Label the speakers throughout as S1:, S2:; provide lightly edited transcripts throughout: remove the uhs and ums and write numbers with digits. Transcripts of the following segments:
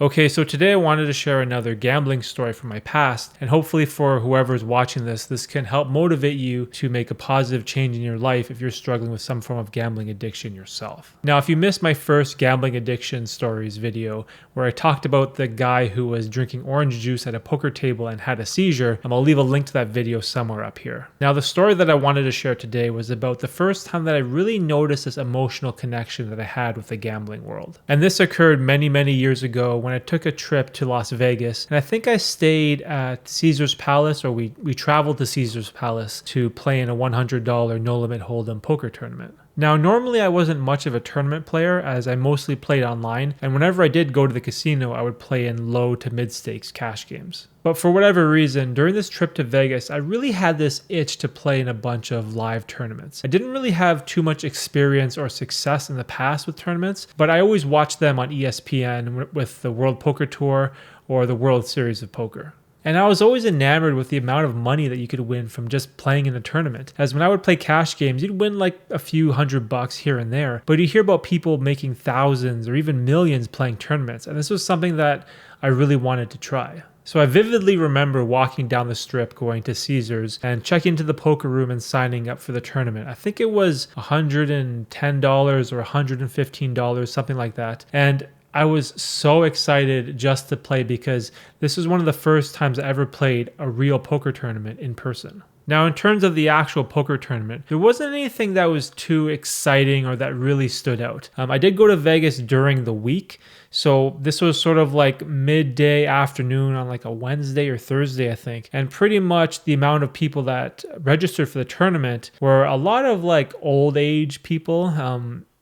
S1: Okay, so today I wanted to share another gambling story from my past, and hopefully for whoever's watching this can help motivate you to make a positive change in your life if you're struggling with some form of gambling addiction yourself. Now, if you missed my first gambling addiction stories video, where I talked about the guy who was drinking orange juice at a poker table and had a seizure, I'll leave a link to that video somewhere up here. Now, the story that I wanted to share today was about the first time that I really noticed this emotional connection that I had with the gambling world. And this occurred many years ago when I took a trip to Las Vegas, and I think I stayed at Caesar's Palace, or we traveled to Caesar's Palace to play in a $100 no limit hold'em poker tournament. Now, normally I wasn't much of a tournament player as I mostly played online, and whenever I did go to the casino, I would play in low to mid stakes cash games. But for whatever reason, during this trip to Vegas, I really had this itch to play in a bunch of live tournaments. I didn't really have too much experience or success in the past with tournaments, but I always watched them on ESPN with the World Poker Tour or the World Series of Poker. And I was always enamored with the amount of money that you could win from just playing in a tournament. As when I would play cash games, you'd win like a few $100 here and there, but you hear about people making thousands or even millions playing tournaments. And this was something that I really wanted to try. So I vividly remember walking down the strip, going to Caesars and checking into the poker room and signing up for the tournament. I think it was $110 or $115, something like that. And I was so excited just to play because this was one of the first times I ever played a real poker tournament in person. Now, in terms of the actual poker tournament, there wasn't anything that was too exciting or that really stood out. I did go to Vegas during the week, so this was sort of like midday afternoon on like a Wednesday or Thursday, I think. And pretty much the amount of people that registered for the tournament were a lot of like old age people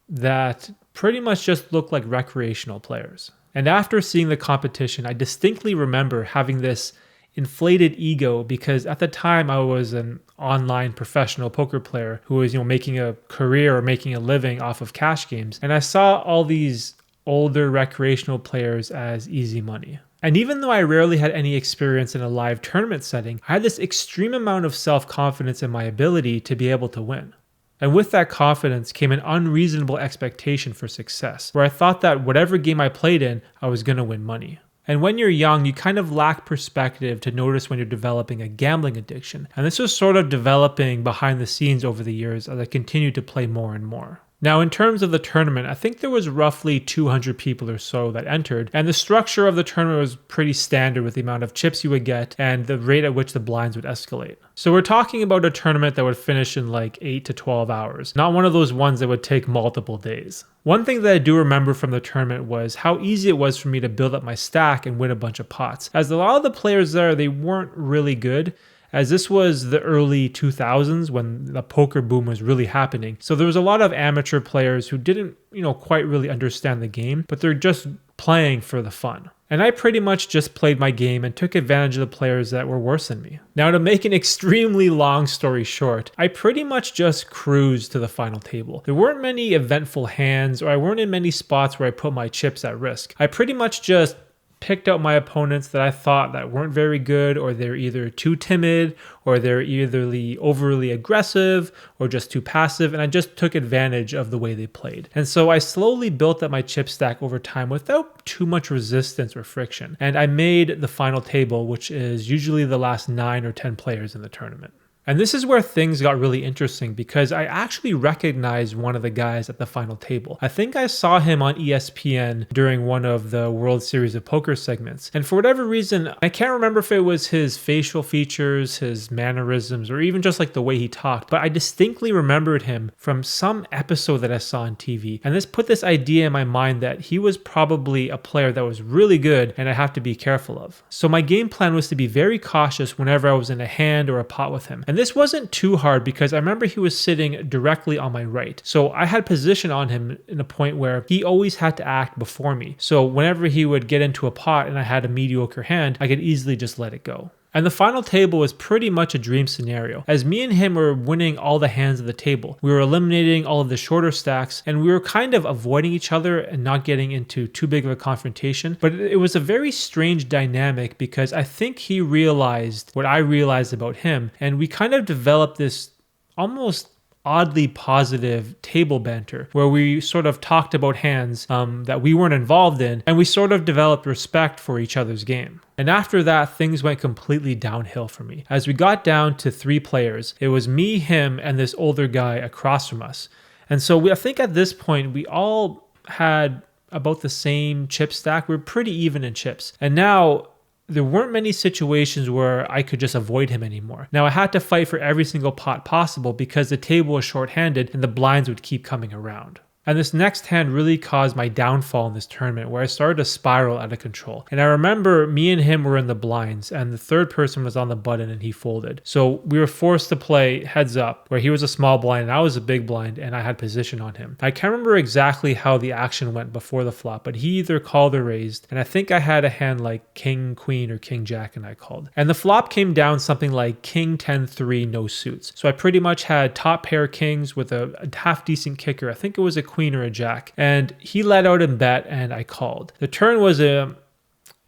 S1: that pretty much just looked like recreational players. And after seeing the competition, I distinctly remember having this inflated ego because at the time I was an online professional poker player who was, making a career or making a living off of cash games. And I saw all these older recreational players as easy money. And even though I rarely had any experience in a live tournament setting, I had this extreme amount of self-confidence in my ability to be able to win. And with that confidence came an unreasonable expectation for success, where I thought that whatever game I played in, I was going to win money. And when you're young, you kind of lack perspective to notice when you're developing a gambling addiction. And this was sort of developing behind the scenes over the years as I continued to play more and more. Now, in terms of the tournament, I think there was roughly 200 people or so that entered, and the structure of the tournament was pretty standard with the amount of chips you would get and the rate at which the blinds would escalate. So we're talking about a tournament that would finish in like 8 to 12 hours, not one of those ones that would take multiple days. One thing that I do remember from the tournament was how easy it was for me to build up my stack and win a bunch of pots. As a lot of the players there, they weren't really good, as this was the early 2000s when the poker boom was really happening. So there was a lot of amateur players who didn't, quite really understand the game, but they're just playing for the fun. And I pretty much just played my game and took advantage of the players that were worse than me. Now, to make an extremely long story short, I pretty much just cruised to the final table. There weren't many eventful hands, or I weren't in many spots where I put my chips at risk. I pretty much just picked out my opponents that I thought that weren't very good, or they're either too timid, or they're either overly aggressive, or just too passive, and I just took advantage of the way they played. And so I slowly built up my chip stack over time without too much resistance or friction, and I made the final table, which is usually the last 9 or 10 players in the tournament. And this is where things got really interesting because I actually recognized one of the guys at the final table. I think I saw him on ESPN during one of the World Series of Poker segments. And for whatever reason, I can't remember if it was his facial features, his mannerisms, or even just like the way he talked, but I distinctly remembered him from some episode that I saw on TV. And this put this idea in my mind that he was probably a player that was really good and I have to be careful of. So my game plan was to be very cautious whenever I was in a hand or a pot with him. And this wasn't too hard because I remember he was sitting directly on my right. So I had position on him in a point where he always had to act before me. So whenever he would get into a pot and I had a mediocre hand, I could easily just let it go. And the final table was pretty much a dream scenario, as me and him were winning all the hands of the table. We were eliminating all of the shorter stacks, and we were kind of avoiding each other and not getting into too big of a confrontation. But it was a very strange dynamic because I think he realized what I realized about him, and we kind of developed this almost oddly positive table banter where we sort of talked about hands that we weren't involved in, and we sort of developed respect for each other's game. And after that, things went completely downhill for me. As we got down to 3 players, it was me, him, and this older guy across from us. And so I think at this point, we all had about the same chip stack. We were pretty even in chips. And now there weren't many situations where I could just avoid him anymore. Now I had to fight for every single pot possible because the table was shorthanded and the blinds would keep coming around. And this next hand really caused my downfall in this tournament, where I started to spiral out of control. And I remember me and him were in the blinds and the third person was on the button and he folded. So we were forced to play heads up, where he was a small blind and I was a big blind and I had position on him. I can't remember exactly how the action went before the flop, but he either called or raised. And I think I had a hand like king, queen, or king, jack, and I called. And the flop came down something like king, 10, 3, no suits. So I pretty much had top pair kings with a half decent kicker. I think it was a queen or a jack, and he let out and bet and I called. The turn was a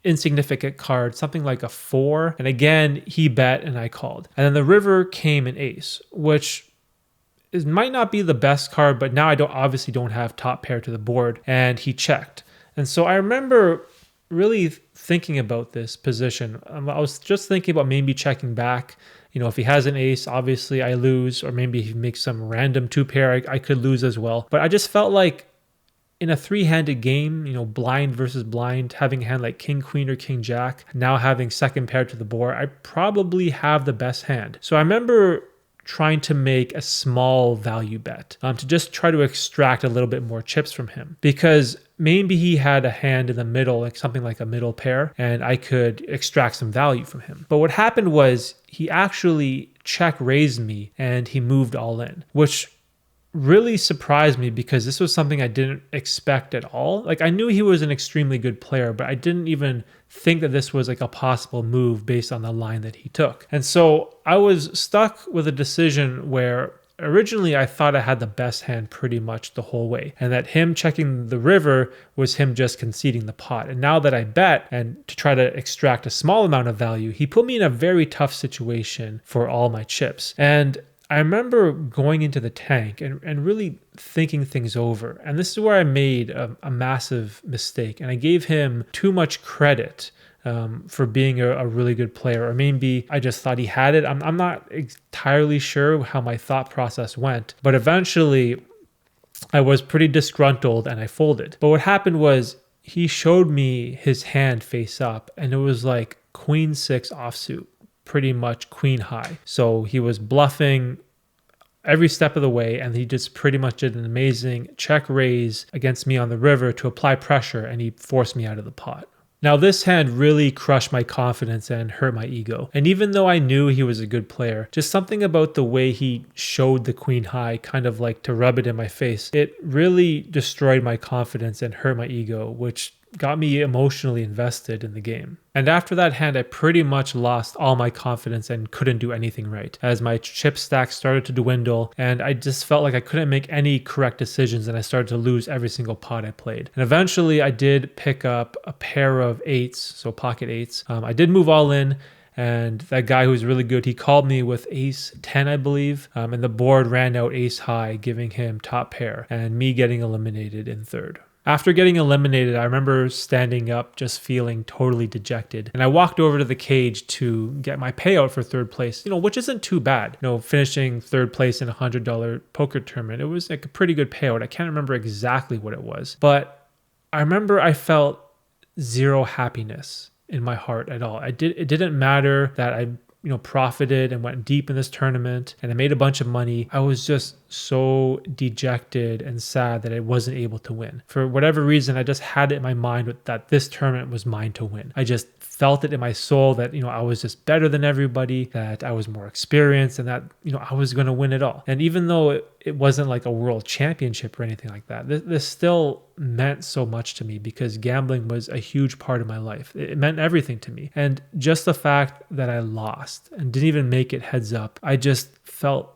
S1: insignificant card, something like a 4, and again he bet and I called. And then the river came an ace, which might not be the best card, but now I obviously don't have top pair to the board, and he checked. And so I remember really thinking about this position. I was just thinking about maybe checking back. If he has an ace, obviously I lose, or maybe he makes some random 2-pair, I could lose as well. But I just felt like in a 3-handed game, blind versus blind, having a hand like king, queen, or king, jack, now having second pair to the board, I probably have the best hand. So I remember trying to make a small value bet to just try to extract a little bit more chips from him, because maybe he had a hand in the middle, like something like a middle pair, and I could extract some value from him. But what happened was he actually check raised me and he moved all in, which really surprised me because this was something I didn't expect at all. Like, I knew he was an extremely good player, but I didn't even think that this was like a possible move based on the line that he took. And so I was stuck with a decision where originally I thought I had the best hand pretty much the whole way, and that him checking the river was him just conceding the pot. And now that I bet and to try to extract a small amount of value, he put me in a very tough situation for all my chips. And I remember going into the tank and really thinking things over. And this is where I made a massive mistake. And I gave him too much credit for being a really good player. Or maybe I just thought he had it. I'm not entirely sure how my thought process went. But eventually, I was pretty disgruntled and I folded. But what happened was he showed me his hand face up. And it was like queen 6 offsuit, pretty much queen high. So he was bluffing every step of the way, and he just pretty much did an amazing check raise against me on the river to apply pressure, and he forced me out of the pot. Now, this hand really crushed my confidence and hurt my ego. And even though I knew he was a good player, just something about the way he showed the queen high, kind of like to rub it in my face, it really destroyed my confidence and hurt my ego, which got me emotionally invested in the game. And after that hand, I pretty much lost all my confidence and couldn't do anything right, as my chip stack started to dwindle, and I just felt like I couldn't make any correct decisions, and I started to lose every single pot I played. And eventually I did pick up a pair of 8s, so pocket 8s. I did move all in, and that guy who was really good, he called me with ace 10, I believe, and the board ran out ace high, giving him top pair, and me getting eliminated in third. After getting eliminated, I remember standing up just feeling totally dejected. And I walked over to the cage to get my payout for third place, which isn't too bad. Finishing third place in a $100 poker tournament, it was like a pretty good payout. I can't remember exactly what it was, but I remember I felt zero happiness in my heart at all. It didn't matter that I profited and went deep in this tournament and I made a bunch of money. I was just so dejected and sad that I wasn't able to win. For whatever reason, I just had it in my mind that this tournament was mine to win. I just felt it in my soul that, I was just better than everybody, that I was more experienced, and that, I was going to win it all. And even though it wasn't like a world championship or anything like that, this still meant so much to me because gambling was a huge part of my life. It meant everything to me. And just the fact that I lost and didn't even make it heads up, I just felt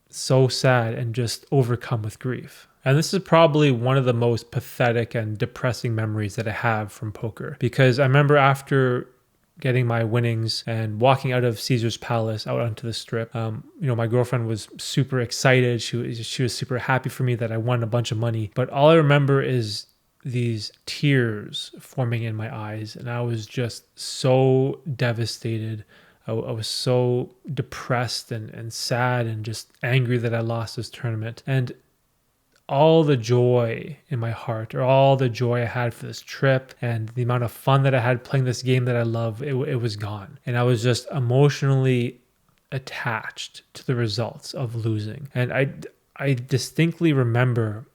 S1: so sad and just overcome with grief. And this is probably one of the most pathetic and depressing memories that I have from poker, because I remember after getting my winnings and walking out of Caesar's Palace out onto the strip. My girlfriend was super excited. She was super happy for me that I won a bunch of money. But all I remember is these tears forming in my eyes, and I was just so devastated. I was so depressed and sad and just angry that I lost this tournament. And all the joy in my heart, or all the joy I had for this trip and the amount of fun that I had playing this game that I love, it was gone. And I was just emotionally attached to the results of losing. And I distinctly remember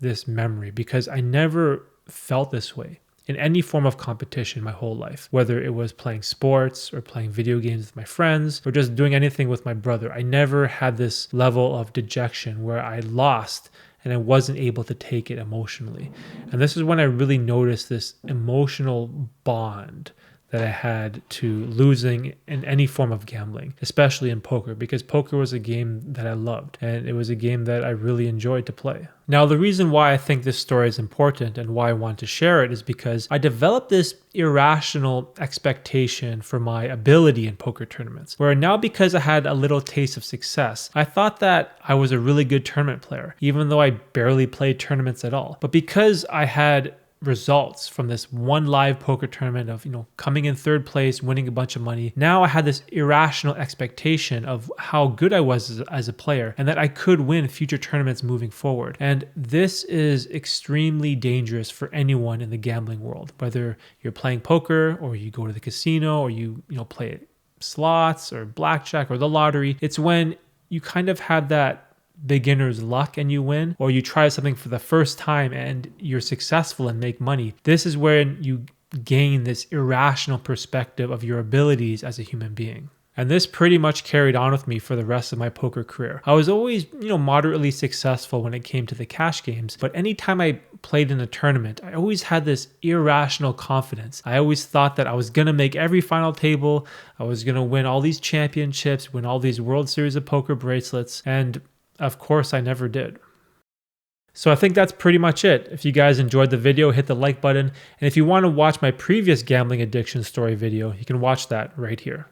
S1: this memory because I never felt this way in any form of competition my whole life, whether it was playing sports or playing video games with my friends or just doing anything with my brother. I never had this level of dejection where I lost and I wasn't able to take it emotionally. And this is when I really noticed this emotional bond that I had to losing in any form of gambling, especially in poker, because poker was a game that I loved and it was a game that I really enjoyed to play. Now, the reason why I think this story is important and why I want to share it is because I developed this irrational expectation for my ability in poker tournaments, where now because I had a little taste of success, I thought that I was a really good tournament player, even though I barely played tournaments at all. But because I had results from this one live poker tournament of, coming in third place, winning a bunch of money. Now I had this irrational expectation of how good I was as a player and that I could win future tournaments moving forward. And this is extremely dangerous for anyone in the gambling world, whether you're playing poker or you go to the casino or you play slots or blackjack or the lottery. It's when you kind of have that beginner's luck and you win, or you try something for the first time and you're successful and make money. This is when you gain this irrational perspective of your abilities as a human being. And this pretty much carried on with me for the rest of my poker career. I was always, moderately successful when it came to the cash games, but anytime I played in a tournament, I always had this irrational confidence. I always thought that I was going to make every final table, I was going to win all these championships, win all these World Series of Poker bracelets, and of course, I never did. So I think that's pretty much it. If you guys enjoyed the video, hit the like button. And if you want to watch my previous gambling addiction story video, you can watch that right here.